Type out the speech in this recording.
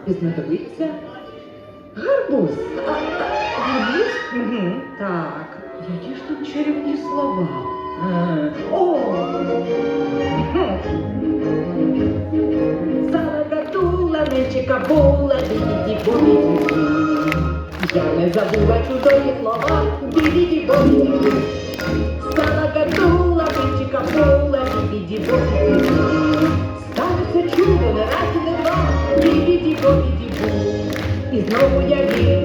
і знадобиться гарбуз. Гарбуз? Угу, так. Які ж там чарівні слова? О! Залагатула, нечика була, біді-бобі-ді. Я не забула чудові слова, біді-бобі-ді. Залагатула, нечика була, біді-бобі-ді. Станеться чудо, не раз і не два, біді-бобі-ді-бу. І знову я вірю